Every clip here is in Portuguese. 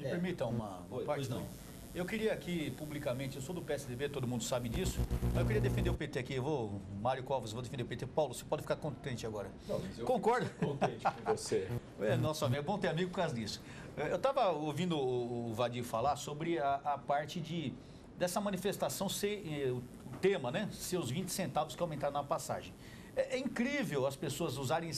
Me permita uma Oi, parte? pois não. Eu queria aqui, publicamente, eu sou do PSDB, todo mundo sabe disso, mas eu queria defender o PT aqui. Mário Covas, vou defender o PT. Paulo, você pode ficar contente agora. Não, mas eu Concorda? fico contente com você. Nosso amigo, é bom ter amigo por causa disso. Eu estava ouvindo o Vadir falar sobre a parte dessa manifestação ser, o tema, né? Ser os 20 centavos que aumentaram na passagem. É incrível as pessoas usarem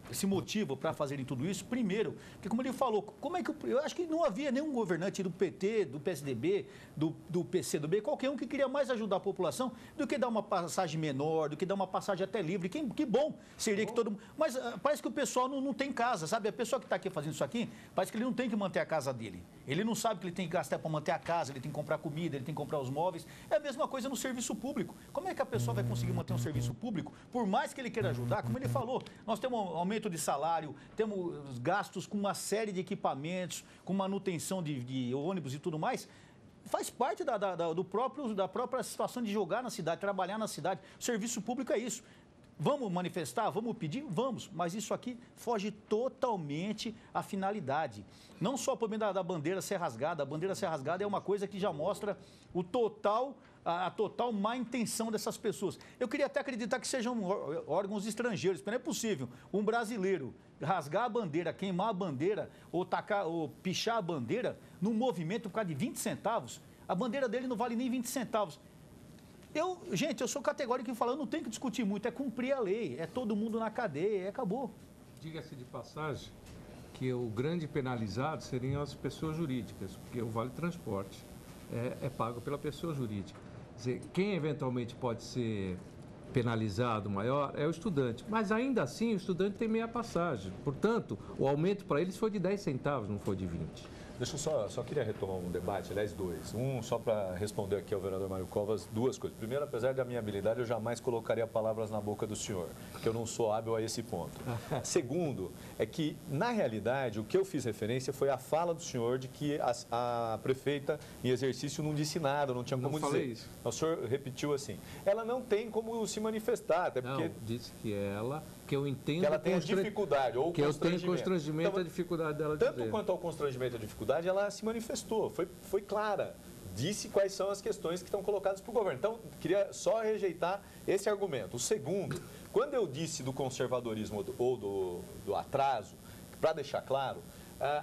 esse motivo para fazerem tudo isso. Primeiro, porque como ele falou, como é que eu acho que não havia nenhum governante do PT, do PSDB, do PCdoB, qualquer um que queria mais ajudar a população do que dar uma passagem menor, do que dar uma passagem até livre. Que bom seria que todo mundo... Mas parece que o pessoal não tem casa, sabe? A pessoa que está aqui fazendo isso aqui, parece que ele não tem que manter a casa dele. Ele não sabe que ele tem que gastar para manter a casa, ele tem que comprar comida, ele tem que comprar os móveis. É a mesma coisa no serviço público. Como é que a pessoa vai conseguir manter um serviço público, por mais que ele queira ajudar? Como ele falou, nós temos um aumento de salário, temos gastos com uma série de equipamentos, com manutenção de ônibus e tudo mais. Faz parte da própria situação de jogar na cidade, trabalhar na cidade. O serviço público é isso. Vamos manifestar? Vamos pedir? Vamos. Mas isso aqui foge totalmente à finalidade. Não só o problema da bandeira ser rasgada. A bandeira ser rasgada é uma coisa que já mostra a total má intenção dessas pessoas. Eu queria até acreditar que sejam órgãos estrangeiros, porque não é possível um brasileiro rasgar a bandeira, queimar a bandeira ou pichar a bandeira num movimento por causa de 20 centavos. A bandeira dele não vale nem 20 centavos. Gente, eu sou categórico em falar, eu não tenho que discutir muito, é cumprir a lei, é todo mundo na cadeia, e acabou. Diga-se de passagem que o grande penalizado seriam as pessoas jurídicas, porque o Vale Transporte é pago pela pessoa jurídica. Quer dizer, quem eventualmente pode ser penalizado maior é o estudante, mas ainda assim o estudante tem meia passagem. Portanto, o aumento para eles foi de 10 centavos, não foi de 20. Deixa eu só queria retomar um debate, aliás, dois. Só para responder aqui ao vereador Mário Covas, duas coisas. Primeiro, apesar da minha habilidade, eu jamais colocaria palavras na boca do senhor, porque eu não sou hábil a esse ponto. Segundo, é que, na realidade, o que eu fiz referência foi a fala do senhor de que a prefeita, em exercício, não disse nada, não tinha como dizer. Falei isso. O senhor repetiu assim, ela não tem como se manifestar, até porque... Não, disse que eu entendo... Que ela tem a dificuldade, ou que eu tenho constrangimento, então, a dificuldade dela tanto dizer. Quanto ao constrangimento e a dificuldade, ela se manifestou, foi clara, disse quais são as questões que estão colocadas para o governo. Então, queria só rejeitar esse argumento. O segundo, quando eu disse do conservadorismo ou do atraso, para deixar claro,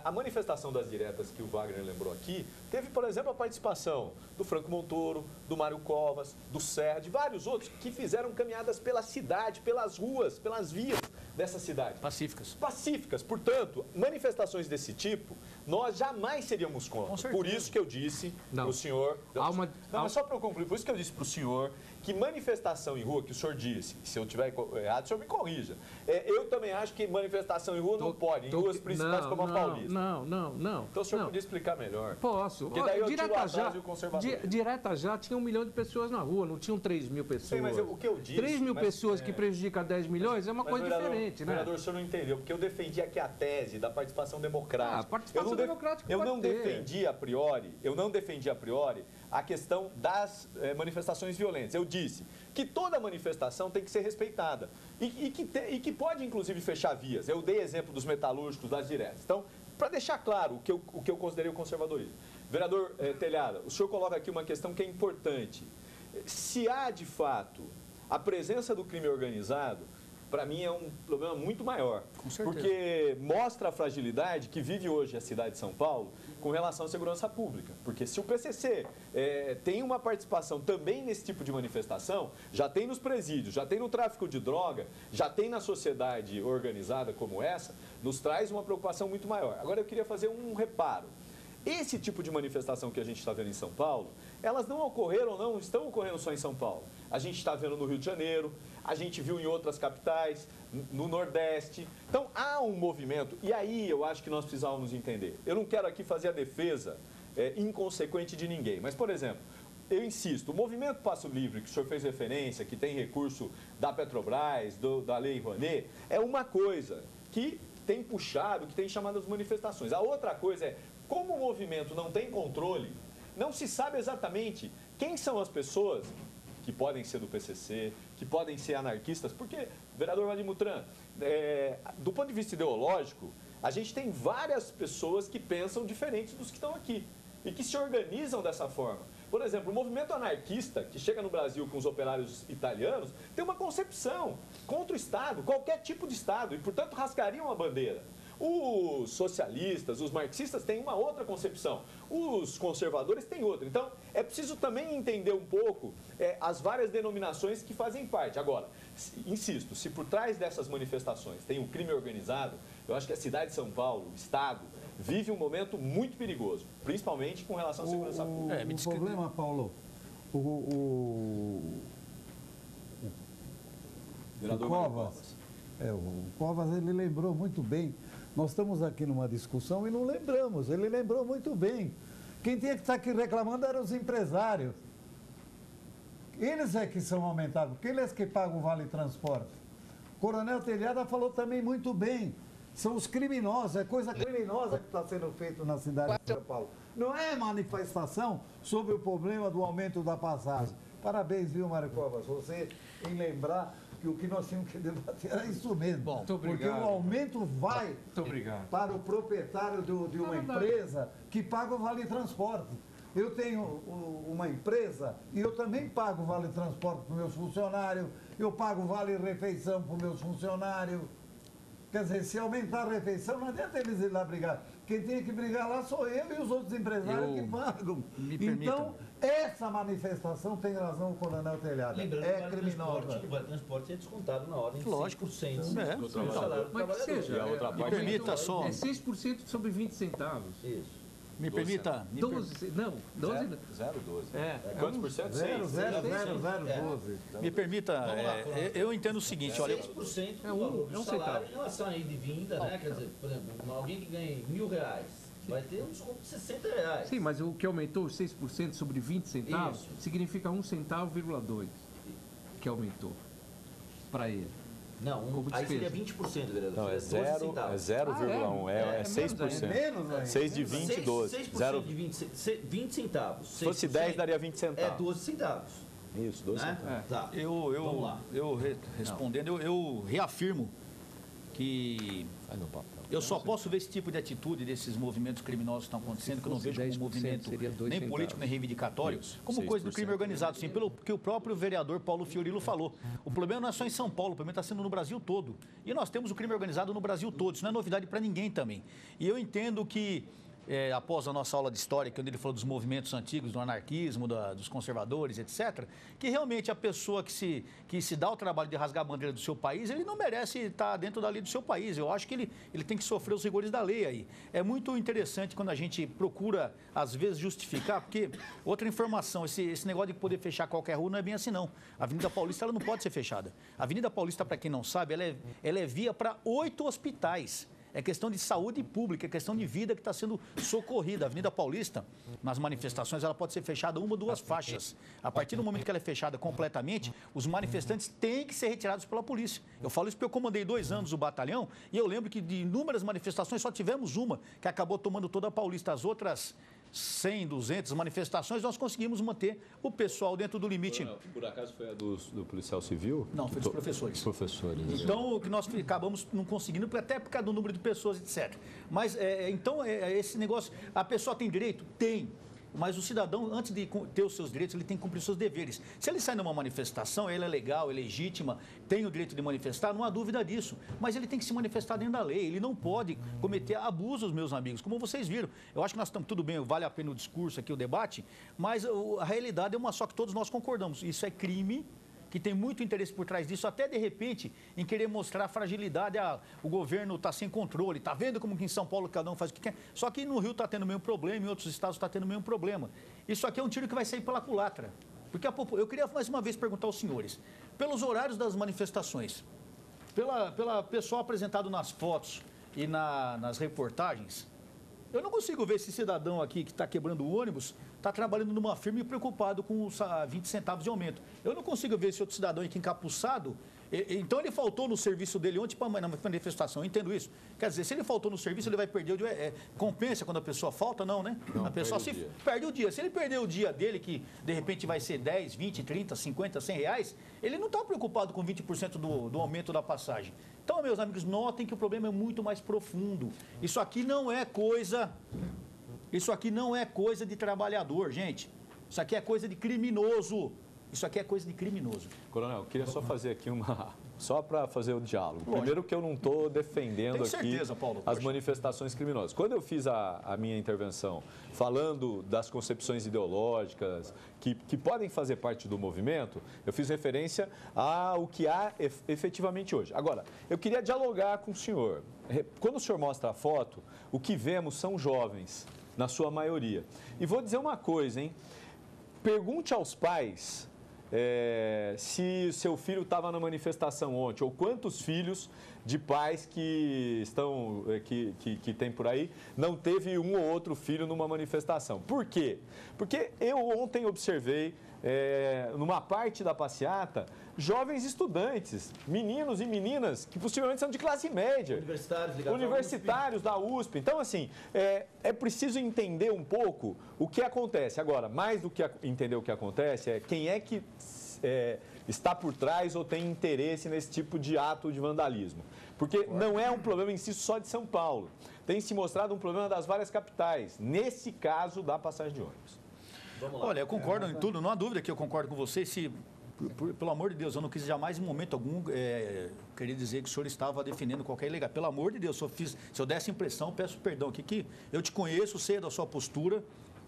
a manifestação das diretas que o Wagner lembrou aqui, teve, por exemplo, a participação do Franco Montoro, do Mário Covas, do Serra, de vários outros que fizeram caminhadas pela cidade, pelas ruas, pelas vias dessa cidade. Pacíficas. Pacíficas. Portanto, manifestações desse tipo, nós jamais seríamos contra. Por isso que eu disse para o senhor... Não, mas só para eu concluir, por isso que eu disse para o senhor que manifestação em rua, que o senhor disse, se eu tiver errado, o senhor me corrija. Eu também acho que manifestação em rua não pode, em ruas principais como a Paulista. Não. Então o senhor podia explicar melhor. Posso. Porque daí eu tiro o atraso e o conservadorismo. Direta já tinha 1 milhão de pessoas na rua, não tinham 3 mil pessoas. Sim, mas o que eu disse... 3 mil pessoas que prejudicam 10 milhões é uma coisa diferente, né? Vereador, o senhor não entendeu, porque eu defendi aqui a tese da participação democrática. A participação democrática eu não defendi a priori a questão das manifestações violentas. Eu disse que toda manifestação tem que ser respeitada e que pode, inclusive, fechar vias. Eu dei exemplo dos metalúrgicos, das diretas. Então, para deixar claro o que eu considerei o conservadorismo. Vereador Telhada, o senhor coloca aqui uma questão que é importante. Se há, de fato, a presença do crime organizado, para mim é um problema muito maior. Com certeza. Porque mostra a fragilidade que vive hoje a cidade de São Paulo com relação à segurança pública. Porque se o PCC tem uma participação também nesse tipo de manifestação, já tem nos presídios, já tem no tráfico de droga, já tem na sociedade organizada como essa, nos traz uma preocupação muito maior. Agora eu queria fazer um reparo. Esse tipo de manifestação que a gente está vendo em São Paulo, elas não estão ocorrendo só em São Paulo. A gente está vendo no Rio de Janeiro, a gente viu em outras capitais, no Nordeste. Então há um movimento, e aí eu acho que nós precisávamos entender. Eu não quero aqui fazer a defesa inconsequente de ninguém, mas, por exemplo, eu insisto, o movimento Passo Livre, que o senhor fez referência, que tem recurso da Petrobras, da Lei Rouanet, é uma coisa que tem puxado, que tem chamado as manifestações. A outra coisa é, como o movimento não tem controle, não se sabe exatamente quem são as pessoas que podem ser do PCC, que podem ser anarquistas, porque, vereador Vadir Mutran, do ponto de vista ideológico, A gente tem várias pessoas que pensam diferentes dos que estão aqui e que se organizam dessa forma. Por exemplo, o movimento anarquista, que chega no Brasil com os operários italianos, tem uma concepção contra o Estado, qualquer tipo de Estado, e, portanto, rasgariam a bandeira. Os socialistas, os marxistas têm uma outra concepção, os conservadores têm outra. Então, é preciso também entender um pouco as várias denominações que fazem parte. Agora, insisto, se por trás dessas manifestações tem o crime organizado, eu acho que a cidade de São Paulo, o Estado, vive um momento muito perigoso, principalmente com relação à segurança pública. O problema, Paulo, o Covas, ele lembrou muito bem. Nós estamos aqui numa discussão e não lembramos, ele lembrou muito bem. Quem tinha que estar aqui reclamando eram os empresários. Eles é que são aumentados, porque eles que pagam o Vale Transporte. O Coronel Telhada falou também muito bem. São os criminosos, é coisa criminosa que está sendo feita na cidade de São Paulo. Não é manifestação sobre o problema do aumento da passagem. Parabéns, viu, Mário Covas, você em lembrar que o que nós tínhamos que debater era isso mesmo. Bom, porque o aumento vai para o proprietário de uma empresa que paga o Vale Transporte. Eu tenho uma empresa e eu também pago o Vale Transporte para os meus funcionários, eu pago o Vale Refeição para os meus funcionários. Quer dizer, se aumentar a refeição, não adianta eles ir lá brigar. Quem tem que brigar lá sou eu e os outros empresários que pagam. Então, essa manifestação tem razão o Coronel Telhado. Lembrando é criminosa. O Vale Transporte é descontado na ordem de 100% do salário do Mas que seja, trabalhador. Me permita só. É 6% sobre 20 centavos. Isso. Me permita. 12, não, 12 não. 0,12. Quantos por cento? 0,0012. Me permita, eu entendo o seguinte, olha. 6% do valor do salário centavo. em relação aí de vinda, né? Quer dizer, por exemplo, alguém que ganha R$1.000 vai ter um desconto de R$60. Sim, mas o que aumentou 6% sobre 20 centavos Isso. significa 1,2 centavo que aumentou para ele. Não, Como aí seria despesa. 20%, vereador. Não, é 0,1, é 6%. Menos ainda. 6 de 20, 12. 6% de 20 centavos. Se fosse 10, daria 20 É centavos. 12 centavos. Isso, 12 Né? centavos. Tá. Vamos lá. Respondendo, eu reafirmo que eu só posso ver esse tipo de atitude desses movimentos criminosos que estão acontecendo, que eu não vejo como um movimento nem político, nem reivindicatório, como coisa do crime organizado, sim, pelo que o próprio vereador Paulo Fiorilo falou. O problema não é só em São Paulo, o problema está sendo no Brasil todo. E nós temos o crime organizado no Brasil todo, isso não é novidade para ninguém também. E eu entendo que após a nossa aula de história, quando ele falou dos movimentos antigos, do anarquismo, dos conservadores, etc., que realmente a pessoa que se dá o trabalho de rasgar a bandeira do seu país, ele não merece estar dentro da lei do seu país. Eu acho que ele tem que sofrer os rigores da lei aí. É muito interessante quando a gente procura, às vezes, justificar, porque, outra informação, esse negócio de poder fechar qualquer rua não é bem assim, não. A Avenida Paulista ela não pode ser fechada. A Avenida Paulista, para quem não sabe, ela é via para 8 hospitais. É questão de saúde pública, é questão de vida que está sendo socorrida. A Avenida Paulista, nas manifestações, ela pode ser fechada 1 ou 2 faixas. A partir do momento que ela é fechada completamente, os manifestantes têm que ser retirados pela polícia. Eu falo isso porque eu comandei 2 anos o batalhão e eu lembro que de inúmeras manifestações só tivemos uma que acabou tomando toda a Paulista. As outras 100, 200 manifestações, nós conseguimos manter o pessoal dentro do limite. Por acaso foi a do policial civil? Não, foi dos professores. Professores. Então, o que nós acabamos não conseguindo, até por causa do número de pessoas, etc. Mas, esse negócio, a pessoa tem direito? Tem. Mas o cidadão, antes de ter os seus direitos, ele tem que cumprir os seus deveres. Se ele sai numa manifestação, ela é legal, é legítima, tem o direito de manifestar, não há dúvida disso. Mas ele tem que se manifestar dentro da lei. Ele não pode cometer abusos, meus amigos. Como vocês viram, eu acho que nós estamos tudo bem, vale a pena o discurso aqui, o debate, mas a realidade é uma só que todos nós concordamos. Isso é crime, que tem muito interesse por trás disso, até de repente, em querer mostrar a fragilidade, o governo está sem controle, está vendo como que em São Paulo cada um faz o que quer, só que no Rio está tendo o mesmo problema, em outros estados está tendo o mesmo problema. Isso aqui é um tiro que vai sair pela culatra. Porque eu queria mais uma vez perguntar aos senhores, pelos horários das manifestações, pela pessoal apresentado nas fotos e nas reportagens, eu não consigo ver esse cidadão aqui que está quebrando o ônibus, está trabalhando numa firma e preocupado com os 20 centavos de aumento. Eu não consigo ver esse outro cidadão aqui encapuçado, Então ele faltou no serviço dele ontem para uma manifestação, eu entendo isso. Quer dizer, se ele faltou no serviço, ele vai perder o dia. Compensa quando a pessoa falta? Não, né? Não, a pessoa perde o dia. Se ele perder o dia dele, que de repente vai ser 10, 20, 30, 50, 100 reais, ele não está preocupado com 20% do aumento da passagem. Então, meus amigos, notem que o problema é muito mais profundo. Isso aqui não é coisa de trabalhador, gente. Isso aqui é coisa de criminoso. Isso aqui é coisa de criminoso. Coronel, eu queria só fazer aqui só para fazer o diálogo. Lógico. Primeiro que eu não estou defendendo certeza, aqui Paulo, as manifestações criminosas. Quando eu fiz a minha intervenção falando das concepções ideológicas que podem fazer parte do movimento, eu fiz referência ao que há efetivamente hoje. Agora, eu queria dialogar com o senhor. Quando o senhor mostra a foto, o que vemos são jovens, na sua maioria. E vou dizer uma coisa, hein? Pergunte aos pais se seu filho estava na manifestação ontem, ou quantos filhos de pais que tem por aí não teve um ou outro filho numa manifestação. Por quê? Porque eu ontem observei, numa parte da passeata, jovens estudantes, meninos e meninas que possivelmente são de classe média. Universitários da USP. Então, assim, é preciso entender um pouco o que acontece. Agora, mais do que entender o que acontece, quem é que está por trás ou tem interesse nesse tipo de ato de vandalismo. Porque não é um problema em si só de São Paulo. Tem se mostrado um problema das várias capitais, nesse caso da passagem de ônibus. Olha, eu concordo em tudo, não há dúvida que eu concordo com você. Pelo amor de Deus, eu não quis jamais em momento algum querer dizer que o senhor estava defendendo qualquer ilegal. Pelo amor de Deus, se eu desse impressão, peço perdão aqui, que eu te conheço, sei da sua postura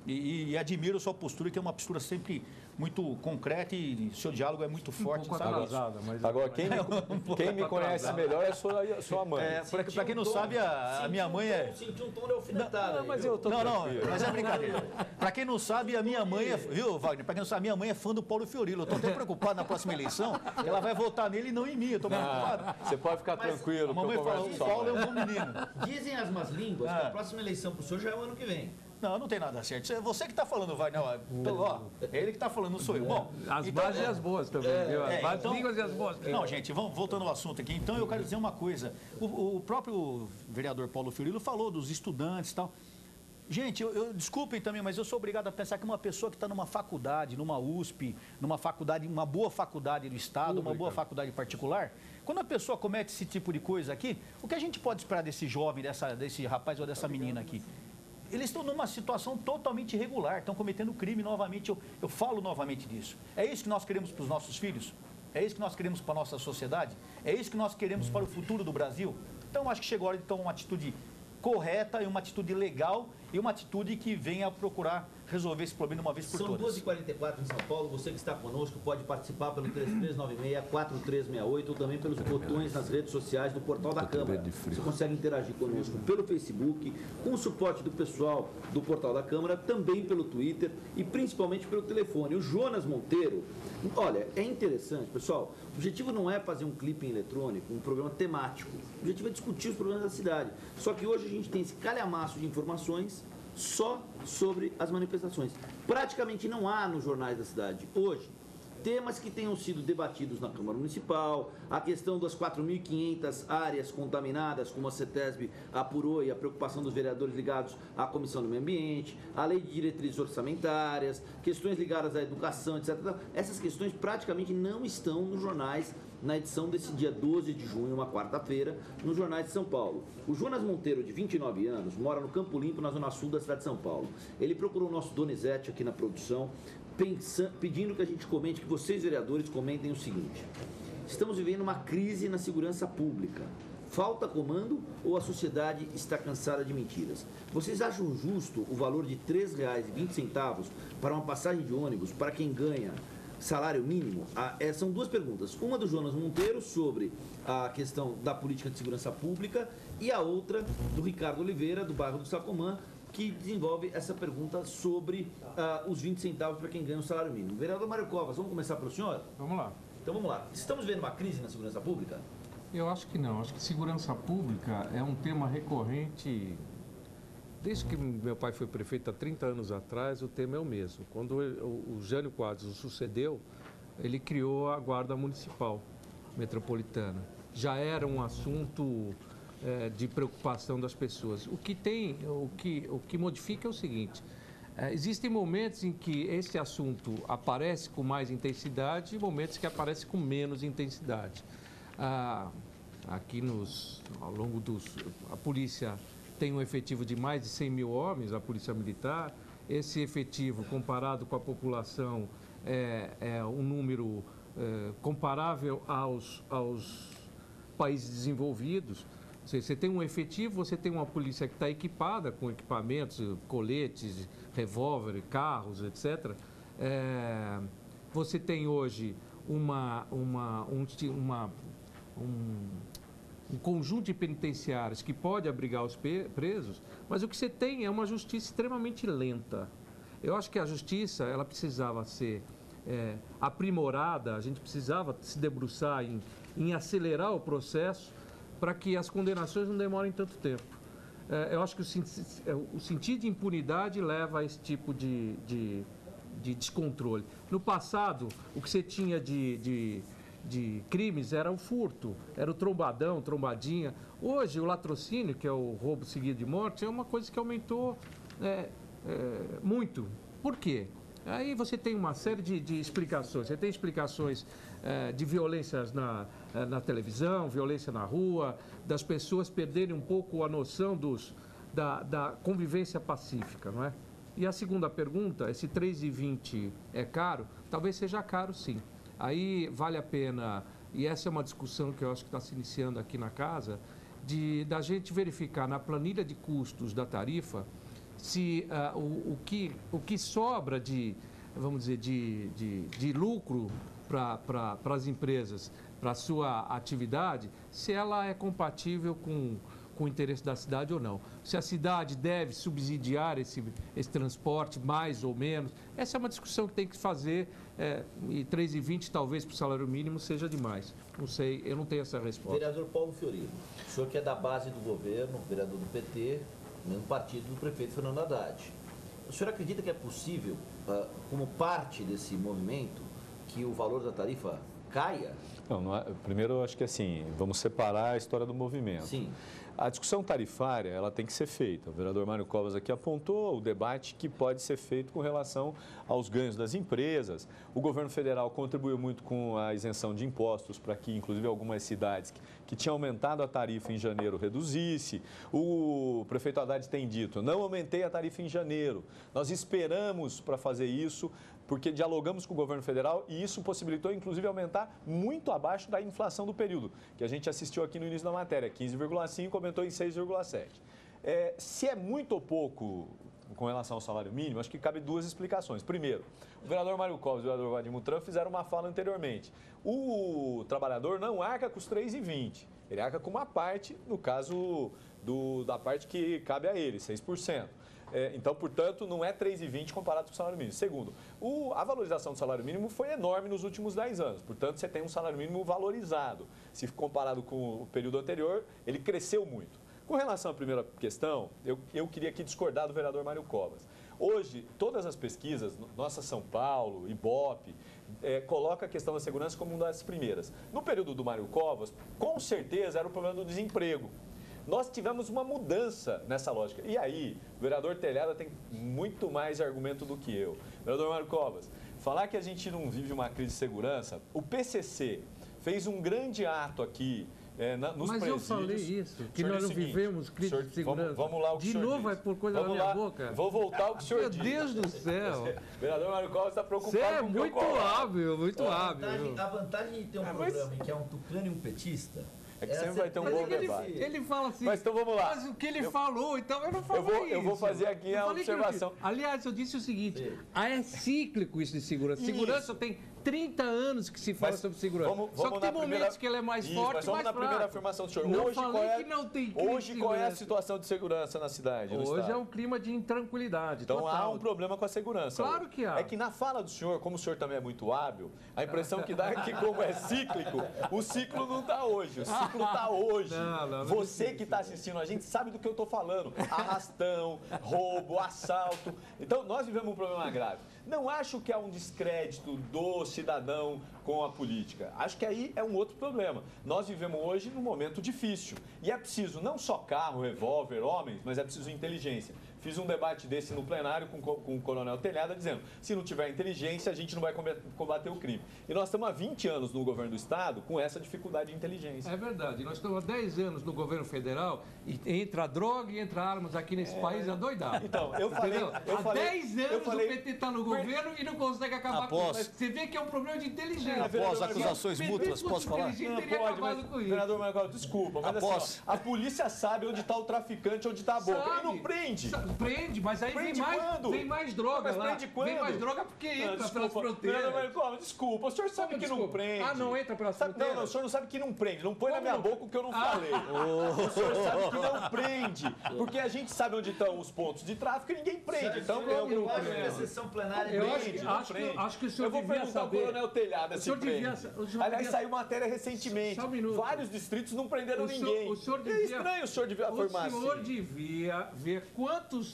e admiro a sua postura, que é uma postura sempre muito concreta e seu diálogo é muito forte. Agora, quem me conhece melhor é a sua mãe. Para quem não sabe, a minha mãe é... Senti um tom de alfinetada. Mas eu tô mas é brincadeira. Para quem não sabe, a minha mãe é... Viu, Wagner? Para quem não sabe, a minha mãe é fã do Paulo Fiorilo. Eu estou até preocupado na próxima eleição, que ela vai votar nele e não em mim. Eu estou preocupado. Você pode ficar tranquilo. A mamãe fala, o Paulo é um bom menino. Dizem as más línguas que a próxima eleição para o senhor já é o ano que vem. Não tem nada certo. É você que está falando, Wagner. É ele que está falando, não sou eu. Bom, as bases e as boas também, viu? As bases línguas e as boas. Não, gente, voltando ao assunto aqui. Então, eu quero dizer uma coisa. O próprio vereador Paulo Fiorilo falou dos estudantes e tal. Gente, desculpem também, mas eu sou obrigado a pensar que uma pessoa que está numa faculdade, numa USP, numa faculdade, uma boa faculdade do Estado, uma boa faculdade particular, quando a pessoa comete esse tipo de coisa aqui, o que a gente pode esperar desse jovem, desse rapaz ou dessa menina aqui? Eles estão numa situação totalmente irregular, estão cometendo crime novamente. Eu falo novamente disso. É isso que nós queremos para os nossos filhos? É isso que nós queremos para a nossa sociedade? É isso que nós queremos para o futuro do Brasil? Então, acho que chegou a hora de tomar uma atitude correta e uma atitude legal e uma atitude que venha procurar resolver esse problema de uma vez por todas. São 2h44 em São Paulo. Você que está conosco pode participar pelo 3396-4368 ou também pelos botões nas redes sociais do Portal da Câmara. Você consegue interagir conosco pelo Facebook, com o suporte do pessoal do Portal da Câmara, também pelo Twitter e principalmente pelo telefone. O Jonas Monteiro, olha, é interessante, pessoal. O objetivo não é fazer um clipe eletrônico, um programa temático. O objetivo é discutir os problemas da cidade. Só que hoje a gente tem esse calhamaço de informações só sobre as manifestações. Praticamente não há nos jornais da cidade hoje temas que tenham sido debatidos na Câmara Municipal, a questão das 4.500 áreas contaminadas, como a CETESB apurou, e a preocupação dos vereadores ligados à Comissão do Meio Ambiente, a lei de diretrizes orçamentárias, questões ligadas à educação, etc. Essas questões praticamente não estão nos jornais na edição desse dia 12 de junho, uma quarta-feira, nos jornais de São Paulo. O Jonas Monteiro, de 29 anos, mora no Campo Limpo, na zona sul da cidade de São Paulo. Ele procurou o nosso Donizete aqui na produção, pedindo que a gente comente, que vocês, vereadores, comentem o seguinte: estamos vivendo uma crise na segurança pública. Falta comando ou a sociedade está cansada de mentiras? Vocês acham justo o valor de R$ 3,20 para uma passagem de ônibus para quem ganha salário mínimo? São duas perguntas. Uma do Jonas Monteiro sobre a questão da política de segurança pública e a outra do Ricardo Oliveira, do bairro do Sacomã, que desenvolve essa pergunta sobre os 20 centavos para quem ganha o salário mínimo. Vereador Mário Covas, vamos começar pelo senhor? Vamos lá. Então vamos lá. Estamos vendo uma crise na segurança pública? Eu acho que não. Acho que segurança pública é um tema recorrente. Desde que meu pai foi prefeito há 30 anos atrás, o tema é o mesmo. Quando o Jânio Quadros o sucedeu, ele criou a Guarda Municipal. metropolitana. Já era um assunto de preocupação das pessoas. O que modifica é o seguinte: existem momentos em que esse assunto aparece com mais intensidade e momentos que aparece com menos intensidade. Aqui ao longo a polícia tem um efetivo de mais de 100 mil homens, a polícia militar. Esse efetivo, comparado com a população, é um número comparável aos países desenvolvidos. Ou seja, você tem um efetivo, você tem uma polícia que está equipada com equipamentos, coletes, revólver, carros, etc. Você tem hoje um conjunto de penitenciários que pode abrigar os presos, mas o que você tem é uma justiça extremamente lenta. Eu acho que a justiça ela precisava ser aprimorada, a gente precisava se debruçar em acelerar o processo para que as condenações não demorem tanto tempo. Eu acho que o sentido de impunidade leva a esse tipo de descontrole. No passado, o que você tinha de crimes era o furto, era o trombadão, trombadinha. Hoje, o latrocínio, que é o roubo seguido de morte, é uma coisa que aumentou muito. Por quê? Aí você tem uma série de explicações. Você tem explicações de violências na televisão, violência na rua, das pessoas perderem um pouco a noção da convivência pacífica, não é? E a segunda pergunta, esse 3,20 é caro? Talvez seja caro, sim. Aí vale a pena, e essa é uma discussão que eu acho que está se iniciando aqui na casa, da gente verificar na planilha de custos da tarifa se o que sobra vamos dizer, de lucro para as empresas, para a sua atividade, se ela é compatível com o interesse da cidade ou não. Se a cidade deve subsidiar esse transporte, mais ou menos. Essa é uma discussão que tem que fazer, e 3,20 talvez para o salário mínimo seja demais. Não sei, eu não tenho essa resposta. Vereador Paulo Fiorino, o senhor que é da base do governo, vereador do PT, mesmo partido do prefeito Fernando Haddad. O senhor acredita que é possível, como parte desse movimento, que o valor da tarifa caia? Não, primeiro, eu acho que assim, vamos separar a história do movimento. Sim. A discussão tarifária, ela tem que ser feita. O vereador Mário Covas aqui apontou o debate que pode ser feito com relação aos ganhos das empresas. O governo federal contribuiu muito com a isenção de impostos para que, inclusive, algumas cidades que tinham aumentado a tarifa em janeiro reduzisse. O prefeito Haddad tem dito, não aumentei a tarifa em janeiro. Nós esperamos para fazer isso, porque dialogamos com o governo federal e isso possibilitou, inclusive, aumentar muito abaixo da inflação do período, que a gente assistiu aqui no início da matéria, 15,5, aumentou em 6,7. Se é muito ou pouco com relação ao salário mínimo, acho que cabe duas explicações. Primeiro, o vereador Mário Covas e o vereador Vadir Mutran fizeram uma fala anteriormente. O trabalhador não arca com os 3,20, ele arca com uma parte, no caso da parte que cabe a ele, 6%. Então, portanto, não é 3,20 comparado com o salário mínimo. Segundo, a valorização do salário mínimo foi enorme nos últimos 10 anos. Portanto, você tem um salário mínimo valorizado. Se comparado com o período anterior, ele cresceu muito. Com relação à primeira questão, eu queria aqui discordar do vereador Mário Covas. Hoje, todas as pesquisas, Nossa São Paulo, Ibope, coloca a questão da segurança como uma das primeiras. No período do Mário Covas, com certeza era o problema do desemprego. Nós tivemos uma mudança nessa lógica. E aí, o vereador Telhada tem muito mais argumento do que eu. Vereador Mário Covas, falar que a gente não vive uma crise de segurança, o PCC fez um grande ato aqui nos Mas presídios. Eu falei isso, que nós não vivemos crise de segurança. Vamos lá o que o senhor De novo disse. vai por coisa na minha boca. Vou voltar ao que o senhor disse. Meu Deus do céu. O vereador Mário Covas está preocupado Você é com o que eu muito coloco. hábil, muito hábil. A vantagem de ter um programa em que é um tucano e um petista... É que sempre vai ter um bom debate. Ele fala assim, Mas então vamos lá. Mas o que ele falou, então eu não falei isso. Eu vou fazer aqui a observação. Aliás, eu disse o seguinte, é cíclico isso de segurança. Isso. Segurança tem 30 anos que se fala sobre segurança. Só que tem momentos que ela é mais forte mas e vamos mais na primeira fraca. afirmação do senhor. Não Hoje, falei que não tem crise hoje de qual é a segurança. situação de segurança na cidade? no Hoje estado? é um clima de intranquilidade. Então total. há um problema com a segurança. Claro hoje. que há. É que na fala do senhor, como o senhor também é muito hábil, a impressão que dá é que como é cíclico, o ciclo não está hoje. O ciclo está hoje. Não Você que está assistindo, a gente sabe do que eu estou falando. Arrastão, roubo, assalto. Então nós vivemos um problema grave. Não acho que há um descrédito do cidadão com a política? Acho que aí é um outro problema. Nós vivemos hoje num momento difícil e é preciso não só carro, revólver, homens, mas é preciso inteligência. Fiz um debate desse no plenário com o Coronel Telhada, dizendo, se não tiver inteligência, a gente não vai combater o crime. E nós estamos há 20 anos no governo do Estado com essa dificuldade de inteligência. É verdade. Nós estamos há 10 anos no governo federal e entra a droga e entra armas aqui nesse país adoidado. Então, eu falei... Há 10 anos o PT está no governo e não consegue acabar com isso. Você vê que é um problema de inteligência. Após acusações mútuas, posso falar? Não pode, mas, vereador Marcelo, desculpa, mas assim, a polícia sabe onde está o traficante, onde está a boca. E não prende. Prende, mas aí prende vem mais droga mas lá. Prende quando? Vem mais droga porque entra pelas fronteiras. Desculpa, o senhor sabe que não prende. Ah, não entra pelas fronteiras? Não, o senhor não sabe que não prende. Não põe na minha boca o que eu não falei. O senhor sabe que não prende. Porque a gente sabe onde estão os pontos de tráfico e ninguém prende. Então, eu acho que a sessão plenária acho que o senhor eu vou perguntar ao Coronel Telhada se prende. Aliás, saiu matéria recentemente. Vários distritos não prenderam ninguém. É estranho o senhor devia afirmar assim. O senhor devia ver quantos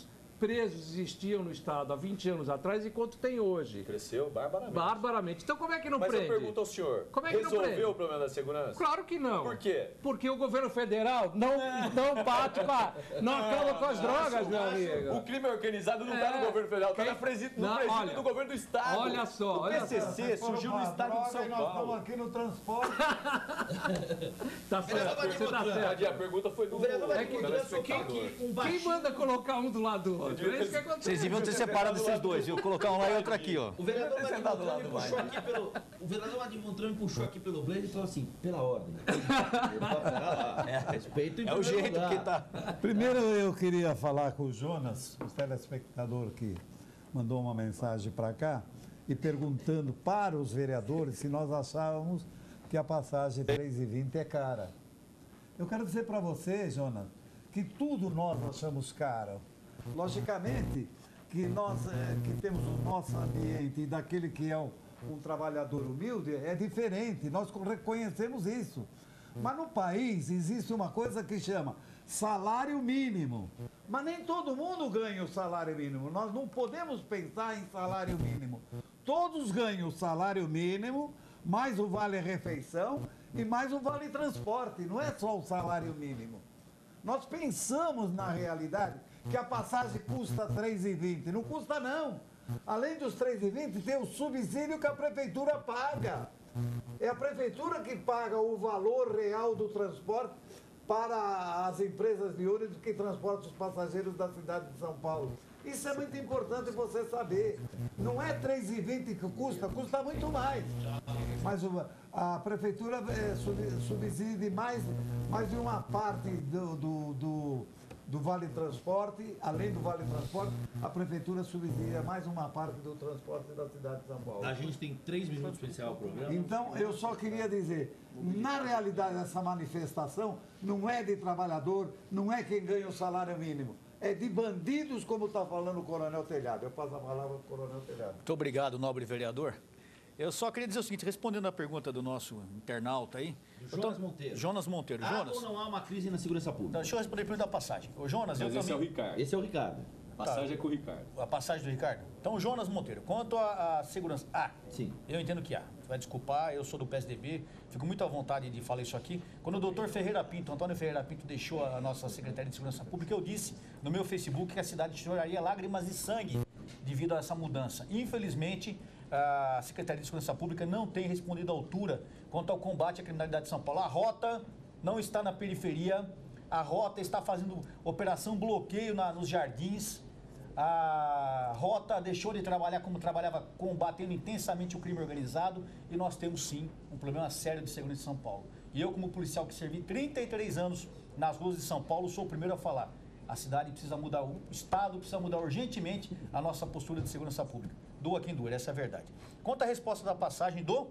presos existiam no Estado há 20 anos atrás e quanto tem hoje. Cresceu barbaramente. Barbaramente. Então como é que não prende? Mas eu pergunto ao senhor, como é que resolveu o problema da segurança? Claro que não. Por quê? Porque o governo federal não bate não acaba com as drogas, meu amigo. O crime organizado não está no governo federal, está no presídio do governo do Estado. Olha só, o PCC surgiu no Estado de São Paulo. Nós estamos aqui no transporte. Tá certo, você tá certo. A pergunta foi do quem manda colocar um do lado do outro? É isso que acontece. Vocês deviam ter separado esses dois, viu? Colocar um lá e outro aqui, ó. O vereador Montrão puxou aqui pelo Blaze e falou assim, pela ordem. Respeito e é o jeito que tá. Primeiro eu queria falar com o Jonas, o telespectador que mandou uma mensagem para cá, e perguntando para os vereadores se nós achávamos que a passagem 3,20 é cara. Eu quero dizer para você, Jonas, que tudo nós achamos caro. Logicamente que nós que temos o nosso ambiente e daquele que é um trabalhador humilde é diferente, nós reconhecemos isso. Mas no país existe uma coisa que chama salário mínimo. Mas nem todo mundo ganha o salário mínimo. Nós não podemos pensar em salário mínimo. Todos ganham o salário mínimo, mais o vale-refeição e mais o vale-transporte. Não é só o salário mínimo. Nós pensamos na realidade que a passagem custa R$3,20. Não custa, não. Além dos R$3,20, tem o subsídio que a prefeitura paga. É a prefeitura que paga o valor real do transporte para as empresas de ônibus que transportam os passageiros da cidade de São Paulo. Isso é muito importante você saber. Não é R$3,20 que custa muito mais. Mas a prefeitura subsidia mais de uma parte do Vale Transporte. Além do Vale Transporte, a prefeitura subsidia mais uma parte do transporte da cidade de São Paulo. A gente tem 3 minutos para encerrar o programa. Então, eu só queria dizer, na realidade, essa manifestação não é de trabalhador, não é quem ganha o salário mínimo. É de bandidos, como está falando o Coronel Telhado. Eu passo a palavra para o Coronel Telhado. Muito obrigado, nobre vereador. Eu só queria dizer o seguinte, respondendo à pergunta do nosso internauta aí. Jonas Monteiro. Jonas Monteiro. Há Jonas, ou não há uma crise na segurança pública? Então, deixa eu responder primeiro da passagem. O Jonas, mas esse é o Ricardo. Esse é o Ricardo. A passagem é com o Ricardo. A passagem do Ricardo? Então, Jonas Monteiro, quanto à segurança... Sim. Eu entendo que há. Você vai desculpar, eu sou do PSDB, fico muito à vontade de falar isso aqui. Quando o doutor Ferreira Pinto, Antônio Ferreira Pinto, deixou a nossa Secretaria de Segurança Pública, eu disse no meu Facebook que a cidade choraria lágrimas de sangue devido a essa mudança. Infelizmente, a Secretaria de Segurança Pública não tem respondido à altura quanto ao combate à criminalidade de São Paulo. A rota não está na periferia, a rota está fazendo operação bloqueio nos jardins. A rota deixou de trabalhar como trabalhava, combatendo intensamente o crime organizado, e nós temos sim um problema sério de segurança em São Paulo. E eu, como policial que servi 33 anos nas ruas de São Paulo, sou o primeiro a falar. A cidade precisa mudar, o Estado precisa mudar urgentemente a nossa postura de segurança pública. Doa quem doer, essa é a verdade. Quanto à resposta da passagem do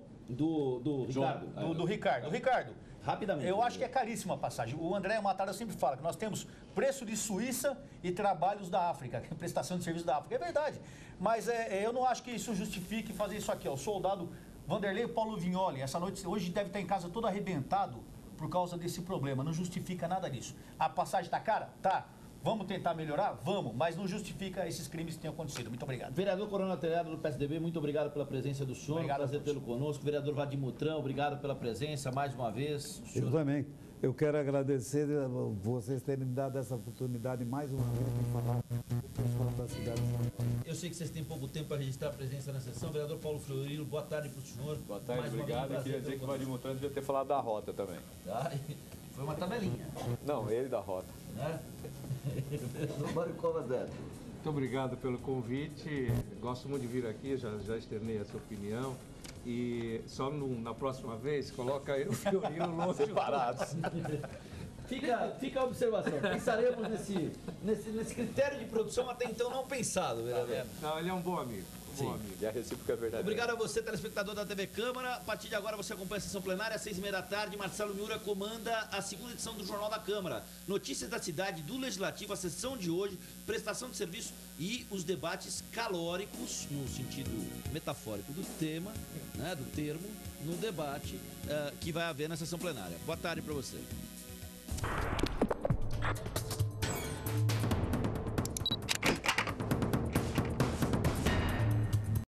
Ricardo. Do Ricardo. Rapidamente. Eu acho que é caríssima a passagem. O André Matara sempre fala que nós temos preço de Suíça e trabalhos da África, prestação de serviço da África. É verdade. Mas eu não acho que isso justifique fazer isso aqui. O soldado Vanderlei Paulo Vignoli, hoje deve estar em casa todo arrebentado por causa desse problema. Não justifica nada disso. A passagem está cara? Tá. Vamos tentar melhorar? Vamos, mas não justifica esses crimes que têm acontecido. Muito obrigado. Vereador Coronel Telhado do PSDB, muito obrigado pela presença do senhor. Obrigado, prazer tê-lo conosco. Vereador Vadir Mutran, obrigado pela presença mais uma vez. Eu também. Eu quero agradecer vocês terem me dado essa oportunidade mais uma vez de falar com o pessoal da cidade de São Paulo. Eu sei que vocês têm pouco tempo para registrar a presença na sessão. Vereador Paulo Fleury, boa tarde para o senhor. Boa tarde, Mais uma obrigado. vez, Eu queria dizer que o Vadir conosco. Mutran devia ter falado da rota também. Tá? Foi uma tabelinha. Não, ele da rota. Né? Mário Covas Neto. Muito obrigado pelo convite. Gosto muito de vir aqui, já externei essa opinião. E só na próxima vez, coloca eu e o Rio longe. Separados. Fica a observação. Pensaremos nesse critério de produção até então não pensado, vereador. Não, ele é um bom amigo. Um bom amigo. E a recíproca é verdadeira. Obrigado a você, telespectador da TV Câmara. A partir de agora você acompanha a sessão plenária às 6h30 da tarde. Marcelo Miura comanda a segunda edição do Jornal da Câmara. Notícias da cidade, do Legislativo, a sessão de hoje, prestação de serviço e os debates calóricos, no sentido metafórico do tema, né, do termo, no debate que vai haver na sessão plenária. Boa tarde para você.